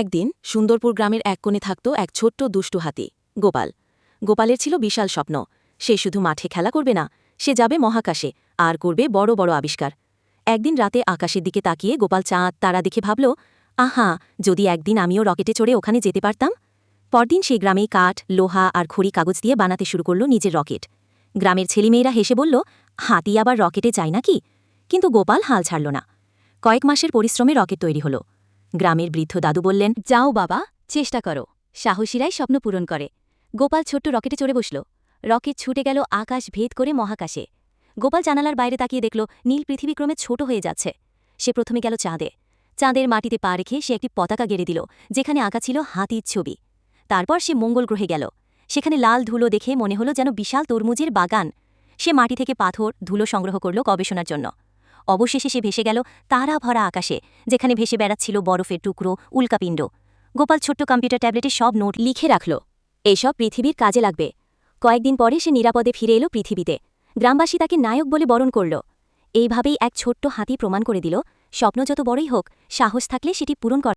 একদিন সুন্দরপুর গ্রামের এক কোণে থাকত এক ছোট্ট দুষ্টু হাতি গোপাল। গোপালের ছিল বিশাল স্বপ্ন। সে শুধু মাঠে খেলা করবে না, সে যাবে মহাকাশে আর করবে বড় বড় আবিষ্কার। একদিন রাতে আকাশের দিকে তাকিয়ে গোপাল চাঁদ তারা দেখে ভাবল, আহা, যদি একদিন আমিও রকেটে চড়ে ওখানে যেতে পারতাম। পরদিন সেই গ্রামেই কাঠ, লোহা আর খড়ি কাগজ দিয়ে বানাতে শুরু করল নিজের রকেট। গ্রামের ছেলেমেয়েরা হেসে বলল, হাতি আবার রকেটে যায় নাকি? কিন্তু গোপাল হাল ছাড়ল না। কয়েক মাসের পরিশ্রমে রকেট তৈরি হল। গ্রামের বৃদ্ধ দাদু বললেন, যাও বাবা, চেষ্টা করো, সাহসীরাই স্বপ্ন পূরণ করে। গোপাল ছোট্ট রকেটে চড়ে বসল। রকেট ছুটে গেল আকাশ ভেদ করে মহাকাশে। গোপাল জানালার বাইরে তাকিয়ে দেখল নীল পৃথিবী ক্রমে ছোট হয়ে যাচ্ছে। সে প্রথমে গেল চাঁদে। চাঁদের মাটিতে পা রেখে সে একটি পতাকা গেড়ে দিল, যেখানে আঁকা ছিল হাতির ছবি। তারপর সে মঙ্গল গ্রহে গেল। সেখানে লাল ধুলো দেখে মনে হলো যেন বিশাল তরমুজের বাগান। সে মাটি থেকে পাথর, ধুলো সংগ্রহ করল গবেষণার জন্য। অবশেষে সে ভেসে গেল তারা ভরা আকাশে, যেখানে ভেসে বেড়াচ্ছিল বরফের টুকরো, উল্কাপিণ্ড। গোপাল ছোট্ট কম্পিউটার ট্যাবলেটে সব নোট লিখে রাখল। এসব পৃথিবীর কাজে লাগবে। কয়েকদিন পরে সে নিরাপদে ফিরে এলো পৃথিবীতে। গ্রামবাসী তাকে নায়ক বলে বরণ করল। এইভাবেই এক ছোট্ট হাতি প্রমাণ করে দিল, স্বপ্ন যত বড়ই হোক, সাহস থাকলে সেটি পূরণ করা